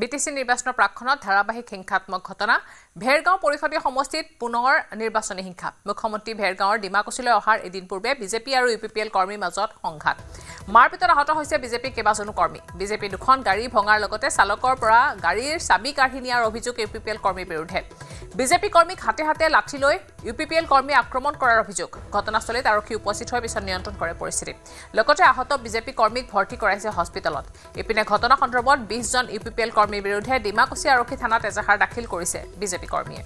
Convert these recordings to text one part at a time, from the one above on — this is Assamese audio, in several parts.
বিটিসি নিৰ্বাচনৰ প্ৰাক্ষণত ধাৰাবাহিক হিংসাত্মক ঘটনা ভেৰগাঁও পৰিষদীয় সমষ্টিত পুনৰ নিৰ্বাচনী হিংসা মুখ্যমন্ত্ৰী ভেৰগাঁৱৰ ডিমাকুছিলৈ অহাৰ এদিন পূৰ্বে বিজেপি আৰু ইউপিপিএল কৰ্মীৰ মাজত সংঘাত মাৰপিটত আহত হৈছে বিজেপি কেইবাজনো কৰ্মী বিজেপি দুখন গাড়ী ভঙাৰ লগতে চালকৰ পৰা গাড়ীৰ চাবি কাঢ়ি নিয়াৰ অভিযোগ ইউপিপিএল কৰ্মীৰ বিৰুদ্ধে বিজেপি কৰ্মীক হাতে হাতে লাঠি লৈ ইউপিপিএল কৰ্মী আক্ৰমণ কৰাৰ অভিযোগ ঘটনাস্থলীত আৰক্ষী উপস্থিত হৈ পিছত নিয়ন্ত্ৰণ কৰে পৰিস্থিতি লগতে আহত বিজেপি কৰ্মীক ভৰ্তি কৰাইছে হস্পিটেলত ইপিনে ঘটনা সন্দৰ্ভত 20 জন ইউপিপিএল কৰ্মীৰ বিৰুদ্ধে ডিমাকুছি আৰক্ষী থানাত এজাহাৰ দাখিল কৰিছে বিজেপি কৰ্মীয়ে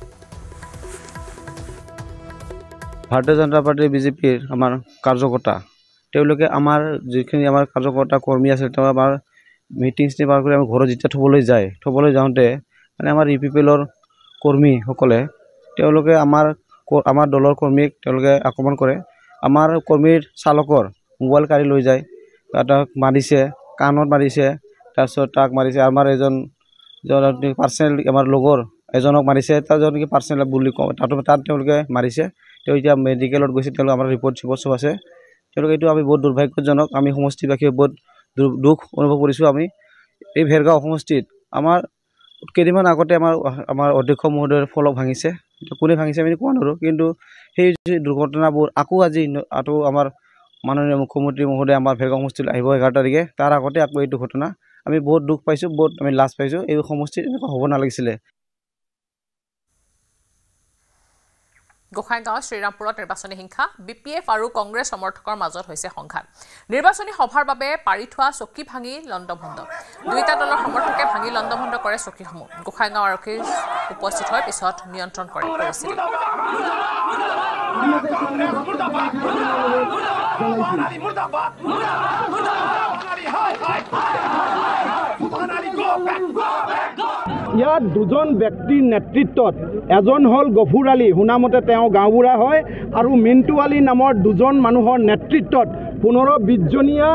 ভাৰতীয় জনতা পাৰ্টি বিজেপিৰ আমাৰ কাৰ্যকৰ্তা তেওঁলোকে আমাৰ যিখিনি আমাৰ কাৰ্যকৰ্তা কৰ্মী আছে তেওঁ আমাৰ মিটিংছ নিবাৰ কৰি আমি ঘৰত যেতিয়া থবলৈ যাওঁতে মানে আমাৰ ইউপিপিএলৰ কৰ্মীসকলে তেওঁলোকে আমাৰ দলৰ কৰ্মীক তেওঁলোকে আক্ৰমণ কৰে আমাৰ কৰ্মীৰ চালকৰ মোবাইল কাঢ়ি লৈ যায় তাক মাৰিছে কাণত মাৰিছে তাৰপিছত তাক মাৰিছে আমাৰ এজন পাৰ্চনেল আমাৰ লগৰ এজনক মাৰিছে তাজন কি পাৰ্চনেল বুলি কওঁ তাত তেওঁলোকে মাৰিছে তেওঁ এতিয়া মেডিকেলত গৈছে তেওঁলোক আমাৰ ৰিপৰ্ট সব আছে তেওঁলোকে এইটো আমি বহুত দুৰ্ভাগ্যজনক আমি সমষ্টিবাসীয়ে বহুত দুখ অনুভৱ কৰিছোঁ আমি এই ভেৰগাঁও সমষ্টিত আমাৰ কেইদিনমান আগতে আমাৰ অধ্যক্ষ মহোদয়ৰ ফলক ভাঙিছে কোনে ভাঙিছে আমি কোৱা নোৱাৰোঁ কিন্তু সেই দুৰ্ঘটনাবোৰ আকৌ আমাৰ মাননীয় মুখ্যমন্ত্ৰী মহোদয় আমাৰ ভেৰগাঁও সমষ্টিলৈ আহিব 11 তাৰিখে তাৰ আগতে আকৌ এইটো ঘটনা আমি বহুত দুখ পাইছোঁ বহুত আমি লাজ পাইছোঁ এই সমষ্টিত এনেকুৱা হ'ব নালাগিছিলে গোসাইগাঁও শ্ৰীৰামপুৰত নিৰ্বাচনী হিংসা বিপিএফ আৰু কংগ্ৰেছ সমৰ্থকৰ মাজত হৈছে সংঘাত নিৰ্বাচনী সভাৰ বাবে পাৰি থোৱা চকী ভাঙি লণ্ডভণ্ড দুইটা দলৰ সমৰ্থকে ভাঙি লণ্ডভণ্ড কৰে চকীসমূহ গোসাইগাঁও আৰক্ষী উপস্থিত হৈ পিছত নিয়ন্ত্ৰণ কৰে পৰিস্থিতি ইয়াত দুজন ব্যক্তিৰ নেতৃত্বত এজন হ'ল গফুৰ আলী শুনামতে তেওঁ গাঁওবুঢ়া হয় আৰু মিণ্টু আলী নামৰ দুজন মানুহৰ নেতৃত্বত 15-20 জনীয়া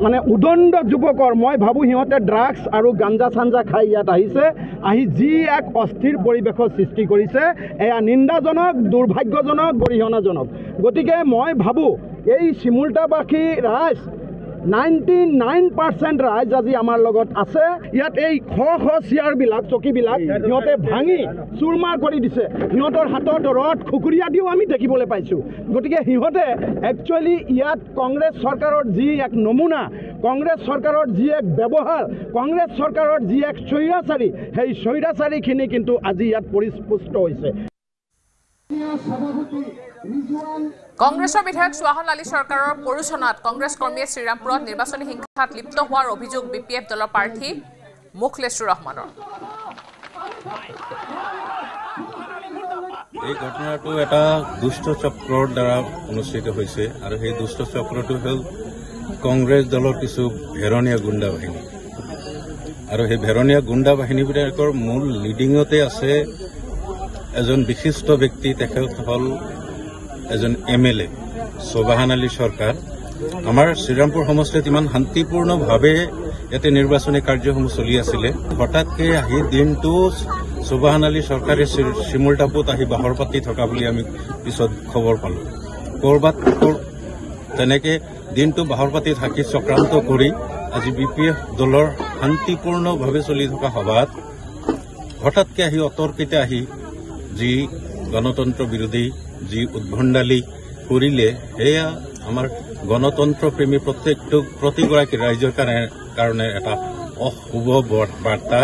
মানে উদণ্ড যুৱকৰ মই ভাবোঁ সিহঁতে ড্ৰাগছ আৰু গাঞ্জা চাঞ্জা খাই ইয়াত আহি যি এক অস্থিৰ পৰিৱেশৰ সৃষ্টি কৰিছে এয়া নিন্দাজনক দুৰ্ভাগ্যজনক গৰিহণাজনক গতিকে মই ভাবোঁ এই চিমুলতাবাসী ৰাইজ 99% ৰাইজ আজি আমাৰ লগত আছে ইয়াত এই চেয়াৰবিলাক চকীবিলাক সিহঁতে ভাঙি চুৰমাৰ কৰি দিছে সিহঁতৰ হাতত ৰড খুকুৰীয়া দিও আমি দেখিবলৈ পাইছোঁ গতিকে সিহঁতে একচুৱেলি ইয়াত কংগ্ৰেছ চৰকাৰৰ যি এক নমুনা কংগ্ৰেছ চৰকাৰৰ যি এক ব্যৱহাৰ কংগ্ৰেছ চৰকাৰৰ যি এক স্বৈৰাচাৰী সেই স্বৈৰাচাৰীখিনি কিন্তু আজি ইয়াত পৰিস্পুষ্ট হৈছে কংগ্ৰেছৰ বিধায়ক সোহান আলী চৰকাৰৰ পৰিচালনাত কংগ্ৰেছ কৰ্মীয়ে শ্ৰীৰামপুৰত নিৰ্বাচনী হিংসাত লিপ্ত হোৱাৰ অভিযোগ বিপিএফ দলৰ প্ৰাৰ্থী মুখলেছুৰ ৰহমানৰ এই ঘটনাটো এটা দুষ্ট চক্ৰৰ দ্বাৰা অনুষ্ঠিত হৈছে আৰু সেই দুষ্ট চক্ৰটো হ'ল কংগ্ৰেছ দলৰ কিছু ভেৰণীয়া গুণ্ডা বাহিনী আৰু সেই ভেৰণীয়া গুণ্ডা বাহিনীবিলাকৰ মূল লিডিঙতে আছে এজন বিশিষ্ট ব্যক্তি তেখেত হ'ল এজন MLA সোবাহান আলী চৰকাৰ আমাৰ শ্ৰীৰামপুৰ সমষ্টিত ইমান শান্তিপূৰ্ণভাৱে ইয়াতে নিৰ্বাচনী কাৰ্যসমূহ চলি আছিলে হঠাৎকে আহি দিনটো সোবাহান আলী চৰকাৰে চিমুলটাপুত আহি বাহৰ পাতি থকা বুলি আমি পিছত খবৰ পালোঁ ক'ৰবাত তেনেকে দিনটো বাহৰ পাতি থাকি চক্ৰান্ত কৰি আজি BPF দলৰ শান্তিপূৰ্ণভাৱে চলি থকা সভাত হঠাৎকে আহি অতৰ্কিতে আহি যি গণতন্ত্ৰ বিৰোধী যি উদ্ভণ্ডালি কৰিলে সেয়া আমাৰ গণতন্ত্ৰ প্ৰেমী প্ৰতিগৰাকী ৰাইজৰ কাৰণে এটা অশুভ বাৰ্তা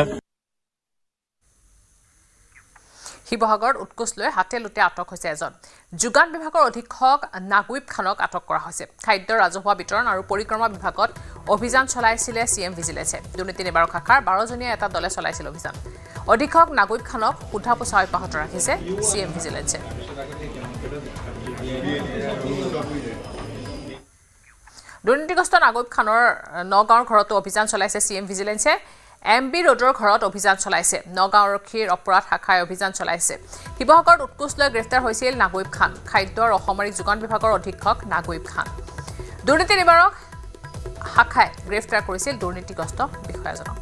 শিৱসাগৰত উৎকোচ লৈ হাতে লুটে আটক হৈছে এজন যোগান বিভাগৰ অধীক্ষক নাগুইব খানক আটক কৰা হৈছে খাদ্য ৰাজহুৱা বিতৰণ আৰু পৰিক্ৰমা বিভাগত অভিযান চলাইছিলে CM ভিজিলেন্সে দুৰ্নীতি নিবাৰক শাখাৰ 12 জনীয়া এটা দলে চলাইছিল অভিযান অধীক্ষক নাগুইব খানক সোধা পোছা অব্যাহত ৰাখিছে CM ভিজিলেন্সে দুৰ্নীতিগ্ৰস্ত নাগুইব খানৰ নগাঁৱৰ ঘৰতো অভিযান চলাইছে CM ভিজিলেন্সে MB ৰোডৰ ঘৰত অভিযান চলাইছে নগাঁও আৰক্ষীৰ অপৰাধ শাখাই অভিযান চলাইছে শিৱসাগৰত উৎকোচ লৈ গ্ৰেপ্তাৰ হৈছিল নাগুইব খান খাদ্য আৰু অসামৰিক যোগান বিভাগৰ অধীক্ষক নাগুইব খান দুৰ্নীতি নিবাৰক শাখাই গ্ৰেপ্তাৰ কৰিছিল দুৰ্নীতিগ্ৰস্ত বিষয়াজনক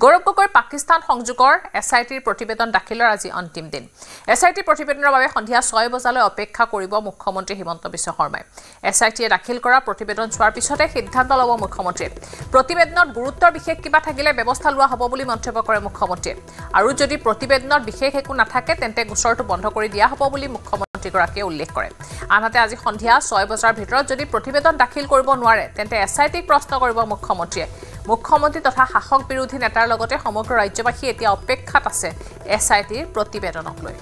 গৌৰৱ গগৈৰ পাকিস্তান সংযোগৰ এছআইটিৰ প্ৰতিবেদন দাখিলৰ আজি অন্তিম দিন। এছআইটি প্ৰতিবেদনৰ বাবে সন্ধিয়া 6 বজালৈ অপেক্ষা কৰিব মুখ্যমন্ত্ৰী হিমন্ত বিশ্ব শৰ্মাই। এছআইটিয়ে দাখিল কৰা প্ৰতিবেদন চোৱাৰ পিছতে সিদ্ধান্ত ল'ব মুখ্যমন্ত্ৰীয়ে। প্ৰতিবেদনত গুৰুত্বৰ বিশেষ কিবা থাকিলে ব্যৱস্থা লোৱা হ'ব বুলি মন্তব্য কৰে মুখ্যমন্ত্ৰীয়ে। আৰু যদি প্ৰতিবেদনত বিশেষ একো নাথাকে তেন্তে গোচৰটো বন্ধ কৰি দিয়া হ'ব বুলি মুখ্যমন্ত্ৰীগৰাকীয়ে উল্লেখ কৰে। আনহাতে আজি সন্ধিয়া 6 বজাৰ ভিতৰত যদি প্ৰতিবেদন দাখিল কৰিব নোৱাৰে তেন্তে এছআইটিক প্ৰশ্ন কৰিব মুখ্যমন্ত্ৰীয়ে। মুখ্যমন্ত্ৰী তথা শাসক বিৰোধী নেতাৰ লগতে সমগ্ৰ ৰাজ্যবাসী এতিয়া অপেক্ষাত আছে এছআইটিৰ প্ৰতিবেদনক লৈ।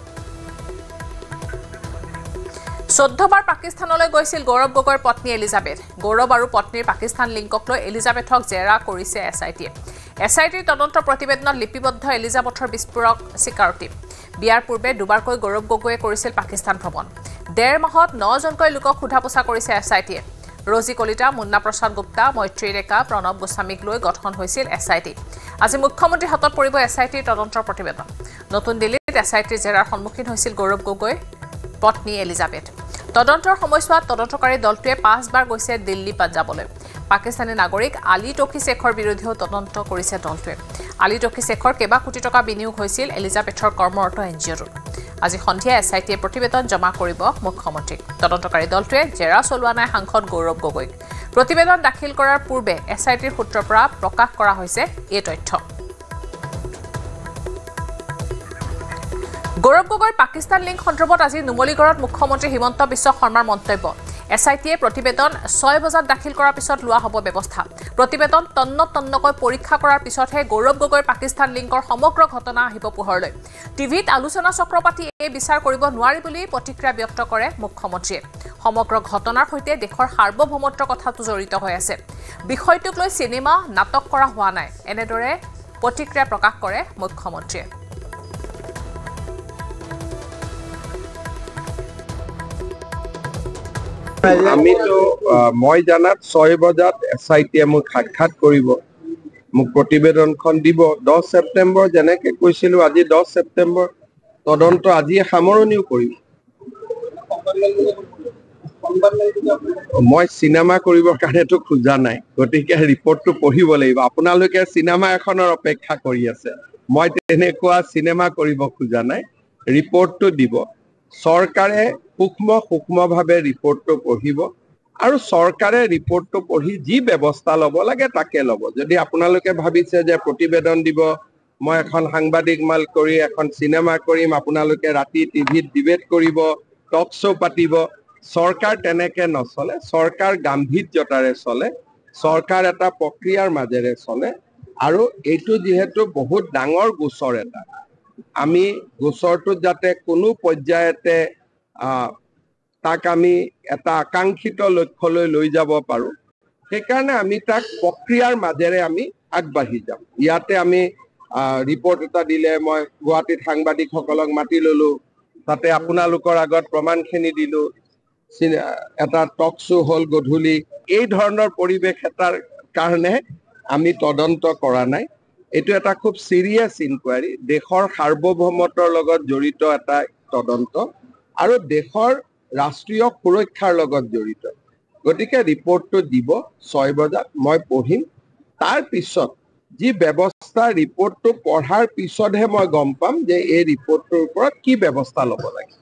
14বাৰ পাকিস্তানলৈ গৈছিল গৌৰৱ গগৈৰ পত্নী এলিজাবেথ। গৌৰৱ আৰু পত্নীৰ পাকিস্তান লিংকক লৈ এলিজাবেথক জেৰা কৰিছে এছআইটিয়ে। এছআইটিৰ তদন্ত প্ৰতিবেদনত লিপিবদ্ধ এলিজাবেথৰ বিস্ফোৰক স্বীকাৰোক্তি। বিয়াৰ পূৰ্বে দুবাৰকৈ গৌৰৱ গগৈয়ে কৰিছিল পাকিস্তান ভ্ৰমণ। 1.5 মাহত 9জনকৈ লোকক সোধা পোছা কৰিছে এছআইটিয়ে। ৰজি কলিতা, মুন্না প্ৰসাদ গুপ্তা, মৈত্ৰী ডেকা, প্ৰণৱ গোস্বামীক লৈ গঠন হৈছিল এছআইটি। আজি মুখ্যমন্ত্ৰীৰ হাতত পৰিব এছআইটিৰ তদন্তৰ প্ৰতিবেদন। নতুন দিল্লীত এছআইটিৰ জেৰাৰ সন্মুখীন হৈছিল গৌৰৱ গগৈৰ পত্নী এলিজাবেথ। তদন্তৰ সময়ছোৱাত তদন্তকাৰী দলটোৱে 5 বাৰ গৈছে দিল্লী, পাঞ্জাৱলৈ। পাকিস্তানী নাগৰিক আলী টকি শেখৰ বিৰুদ্ধেও তদন্ত কৰিছে দলটোৱে। আলী টকি শেখৰ কেইবা কোটি টকা বিনিয়োগ হৈছিল এলিজাবেথৰ কৰ্মৰত এনজিঅ'টোত। আজি সন্ধিয়া এছআইটিয়ে প্ৰতিবেদন জমা কৰিব মুখ্যমন্ত্ৰীক। তদন্তকাৰী দলটোৱে জেৰা চলোৱা নাই সাংসদ গৌৰৱ গগৈক। প্ৰতিবেদন দাখিল কৰাৰ পূৰ্বে এছআইটিৰ সূত্ৰৰ পৰা প্ৰকাশ কৰা হৈছে এই তথ্য। গৌৰৱ গগৈৰ পাকিস্তান লিংক সন্দৰ্ভত আজি নুমলীগড়ত মুখ্যমন্ত্ৰী হিমন্ত বিশ্ব শৰ্মাৰ মন্তব্য। এছআইটিয়ে প্ৰতিবেদন 6 বজাত দাখিল কৰাৰ পিছত লোৱা হ'ব ব্যৱস্থা। প্ৰতিবেদন তন্নকৈ পৰীক্ষা কৰাৰ পিছতহে গৌৰৱ গগৈৰ পাকিস্তান লিংকৰ সমগ্ৰ ঘটনা আহিব পোহৰলৈ। টিভিত আলোচনা চক্ৰ পাতি এই বিচাৰ কৰিব নোৱাৰি বুলি প্ৰতিক্ৰিয়া ব্যক্ত কৰে মুখ্যমন্ত্ৰীয়ে। সমগ্ৰ ঘটনাৰ সৈতে দেশৰ সাৰ্বভৌমত্বৰ কথাটো জড়িত হৈ আছে। বিষয়টোক লৈ চিনেমা নাটক কৰা হোৱা নাই, এনেদৰে প্ৰতিক্ৰিয়া প্ৰকাশ কৰে মুখ্যমন্ত্ৰীয়ে। আমিতো মই জানাত 6 বজাত এছআইটিয়ে মোক সাক্ষাৎ কৰিব, মোক প্ৰতিবেদনখন দিব। 10 ছেপ্টেম্বৰ যেনেকে কৈছিলো, আজি 10 ছেপ্টেম্বৰ তদন্ত আজি সামৰণিও কৰিম। মই চিনেমা কৰিবৰ কাৰণেতো খোজা নাই, গতিকে ৰিপৰ্টটো পঢ়িব লাগিব। আপোনালোকে চিনেমা এখনৰ অপেক্ষা কৰি আছে, মই তেনেকুৱা চিনেমা কৰিব খোজা নাই। ৰিপৰ্টটো দিব, চৰকাৰে সূক্ষ্মভাৱে ৰিপৰ্টটো পঢ়িব আৰু চৰকাৰে ৰিপৰ্টটো পঢ়ি যি ব্যৱস্থা ল'ব লাগে তাকে ল'ব। যদি আপোনালোকে ভাবিছে যে প্ৰতিবেদন দিব, মই এখন সাংবাদিক মাল কৰি এখন চিনেমা কৰিম, আপোনালোকে ৰাতি টিভিত ডিবেট কৰিব, টক শ্ব' পাতিব, চৰকাৰ তেনেকে নচলে। চৰকাৰ গাম্ভীৰ্যতাৰে চলে, চৰকাৰ এটা প্ৰক্ৰিয়াৰ মাজেৰে চলে। আৰু এইটো যিহেতু বহুত ডাঙৰ গোচৰ এটা, আমি গোচৰটোত যাতে কোনো পৰ্যায়তে তাক আমি এটা আকাংক্ষিত লক্ষ্যলৈ লৈ যাব পাৰো, সেইকাৰণে আমি তাক প্ৰক্ৰিয়াৰ মাজেৰে আমি আগবাঢ়ি যাম। ইয়াতে আমি ৰিপৰ্ট এটা দিলে, মই গুৱাহাটীত সাংবাদিকসকলক মাতি ললো, তাতে আপোনালোকৰ আগত প্ৰমাণখিনি দিলো, এটা টক শ্ব' হ'ল গধূলি। এই ধৰণৰ পৰিৱেশ এটাৰ কাৰণে আমি তদন্ত কৰা নাই। এইটো এটা খুব চিৰিয়াছ ইনকুৱাৰী, দেশৰ সাৰ্বভৌমত্বৰ লগত জড়িত এটা তদন্ত আৰু দেশৰ ৰাষ্ট্ৰীয় সুৰক্ষাৰ লগত জড়িত। গতিকে ৰিপৰ্টটো দিব 6 বজাত, মই পঢ়িম। তাৰ পিছত যি ব্যৱস্থা, ৰিপৰ্টটো পঢ়াৰ পিছতহে মই গম পাম যে এই ৰিপৰ্টটোৰ ওপৰত কি ব্যৱস্থা ল'ব লাগে।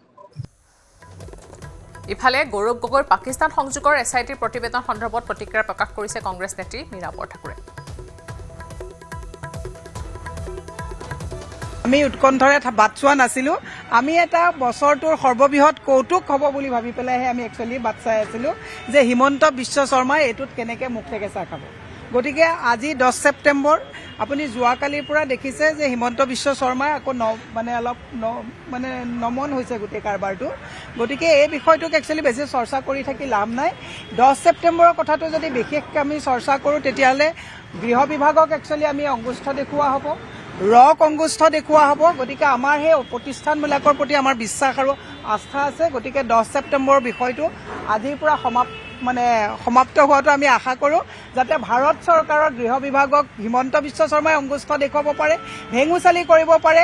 ইফালে গৌৰৱ গগৈৰ পাকিস্তান সংযোগৰ এছআইটিৰ প্ৰতিবেদন সন্দৰ্ভত প্ৰতিক্ৰিয়া প্ৰকাশ কৰিছে কংগ্ৰেছ নেত্ৰী মীৰা বৰঠাকুৰে। আমি উৎকণ্ঠাৰে বাট চোৱা নাছিলোঁ। আমি এটা বছৰটোৰ সৰ্ববৃহৎ কৌতুক হ'ব বুলি ভাবি পেলাইহে আমি একচুৱেলি বাট চাই আছিলোঁ যে হিমন্ত বিশ্ব শৰ্মাই এইটোত কেনেকৈ মুখ থেকেচা খাব। গতিকে আজি 10 ছেপ্টেম্বৰ আপুনি যোৱাকালিৰ পৰা দেখিছে যে হিমন্ত বিশ্ব শৰ্মাই আকৌ অলপ নমন হৈছে গোটেই কাৰবাৰটো। গতিকে এই বিষয়টোক একচুৱেলি বেছি চৰ্চা কৰি থাকি লাভ নাই। 10 ছেপ্টেম্বৰৰ কথাটো যদি বিশেষকৈ আমি চৰ্চা কৰোঁ তেতিয়াহ'লে গৃহ বিভাগক একচুৱেলি আমি অংগুষ্ঠ দেখুওৱা হ'ব, অংগুষ্ঠ দেখুওৱা হ'ব। গতিকে আমাৰ সেই প্ৰতিষ্ঠানবিলাকৰ প্ৰতি আমাৰ বিশ্বাস আৰু আস্থা আছে। গতিকে 10 ছেপ্টেম্বৰৰ বিষয়টো আজিৰ পৰা সমাপ্ত হোৱাটো আমি আশা কৰোঁ, যাতে ভাৰত চৰকাৰৰ গৃহ বিভাগক হিমন্ত বিশ্ব শৰ্মাই অংগুষ্ঠ দেখুৱাব পাৰে, ভেঙুচালি কৰিব পাৰে,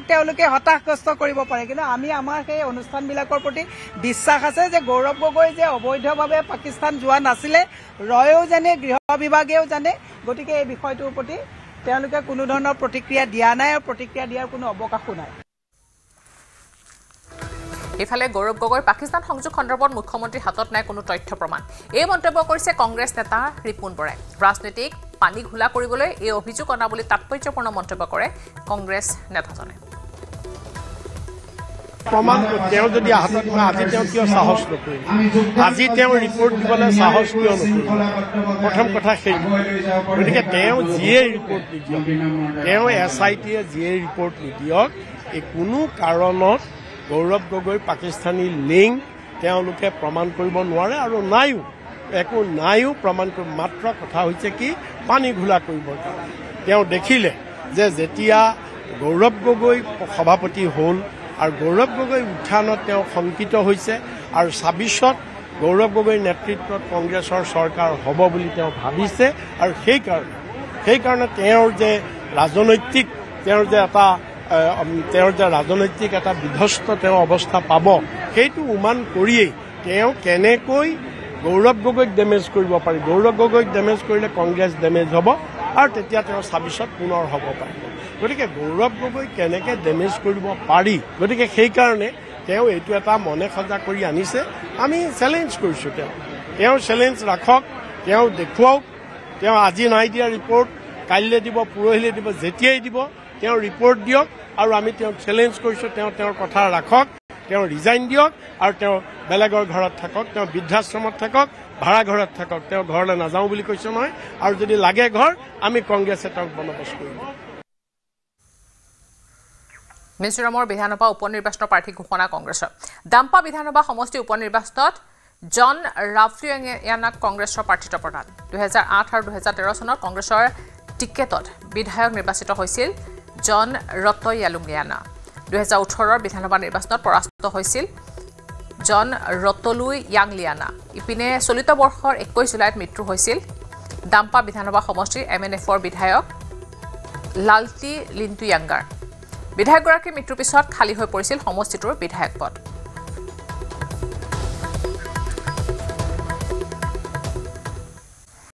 তেওঁলোকে হতাশগ্ৰস্ত কৰিব পাৰে। কিন্তু আমাৰ সেই অনুষ্ঠানবিলাকৰ প্ৰতি বিশ্বাস আছে যে গৌৰৱ গগৈ যে অবৈধভাৱে পাকিস্তান যোৱা নাছিলে, ৰয়েও জানে, গৃহ বিভাগেও জানে। গতিকে এই বিষয়টোৰ প্ৰতি তেওঁলোকে কোনো ধৰণৰ প্ৰতিক্ৰিয়া দিয়া নাই আৰু প্ৰতিক্ৰিয়া দিয়াৰ কোনো অৱকাশো নাই ইফালে গৌৰৱ গগৈ পাকিস্তান সংযোগ সন্দৰ্ভত মুখ্যমন্ত্ৰীৰ হাতত নাই কোনো তথ্য প্ৰমাণ এই মন্তব্য কৰিছে কংগ্ৰেছ নেতা ৰিপুণ বৰাই ৰাজনীতিক পানী ঘোলা কৰিবলৈ এই অভিযোগ অনা বুলি তাৎপৰ্যপূৰ্ণ মন্তব্য কৰে কংগ্ৰেছ নেতাজনে প্ৰমাণ তেওঁ যদি হাতত আজি তেওঁ কিয় সাহস নকৰিল আজি তেওঁ ৰিপৰ্ট দিবলৈ সাহস কিয় নকৰিল প্ৰথম কথা সেই গতিকে তেওঁ যিয়ে ৰিপৰ্ট নিদিয়ক তেওঁ SITয়ে যিয়ে ৰিপৰ্ট নিদিয়ক এই কোনো কাৰণত গৌৰৱ গগৈ পাকিস্তানী লিংক তেওঁলোকে প্ৰমাণ কৰিব নোৱাৰে আৰু নাইও একো নাইও প্ৰমাণ কৰিব মাত্ৰ কথা হৈছে কি পানী ঘোলা কৰিবৰ কাৰণে তেওঁ দেখিলে যে যেতিয়া গৌৰৱ গগৈ সভাপতি হ'ল আৰু গৌৰৱ গগৈ উত্থানত তেওঁ শংকিত হৈছে আৰু ২৬ত গৌৰৱ গগৈৰ নেতৃত্বত কংগ্ৰেছৰ চৰকাৰ হ'ব বুলি তেওঁ ভাবিছে আৰু সেইকাৰণে তেওঁৰ যে ৰাজনৈতিক এটা বিধ্বস্ত তেওঁ অৱস্থা পাব সেইটো উমান কৰিয়েই তেওঁ কেনেকৈ গৌৰৱ গগৈক ডেমেজ কৰিব পাৰি গৌৰৱ গগৈক ডেমেজ কৰিলে কংগ্ৰেছ ডেমেজ হ'ব আৰু তেতিয়া তেওঁ ২৬ত পুনৰ হ'ব পাৰিব গতিকে গৌৰৱ গগৈ কেনেকৈ ডেমেজ কৰিব পাৰি গতিকে সেইকাৰণে তেওঁ এইটো এটা মনে সজা কৰি আনিছে আমি চেলেঞ্জ কৰিছোঁ তেওঁ চেলেঞ্জ ৰাখক তেওঁ দেখুৱাওক তেওঁ আজি নাই দিয়া ৰিপৰ্ট কাইলৈ দিব পৰহিলৈ দিব যেতিয়াই দিব তেওঁ ৰিপৰ্ট দিয়ক আৰু আমি তেওঁক চেলেঞ্জ কৰিছোঁ তেওঁৰ কথা ৰাখক তেওঁ ৰিজাইন দিয়ক আৰু তেওঁ বেলেগৰ ঘৰত থাকক তেওঁ বৃদ্ধাশ্ৰমত থাকক ভাড়া ঘৰত থাকক তেওঁ ঘৰলৈ নাযাওঁ বুলি কৈছে নহয় আৰু যদি লাগে ঘৰ আমি কংগ্ৰেছে তেওঁক বন্দোবস্ত কৰিম মিজোৰামৰ বিধানসভা উপ নিৰ্বাচনৰ প্ৰাৰ্থী ঘোষণা কংগ্ৰেছৰ ডাম্পা বিধানসভা সমষ্টি উপ নিৰ্বাচনত জন ৰাফলিয়ানাক কংগ্ৰেছৰ প্ৰাৰ্থিত্ব প্ৰদান 2008 আৰু 2013 চনত কংগ্ৰেছৰ টিকেটত বিধায়ক নিৰ্বাচিত হৈছিল জন ৰতয়ালুংগিয়ানা 2018 বিধানসভা নিৰ্বাচনত পৰাস্ত হৈছিল জন ৰতলুই য়াংলিয়ানা ইপিনে চলিত বৰ্ষৰ 21 জুলাইত মৃত্যু হৈছিল ডাম্পা বিধানসভা সমষ্টিৰ MNFৰ বিধায়ক লালটি লিন্টুয়াংগাৰ বিধায়কগৰাকীৰ মৃত্যুৰ পিছত খালী হৈ পৰিছিল সমষ্টিটোৰ বিধায়ক পদ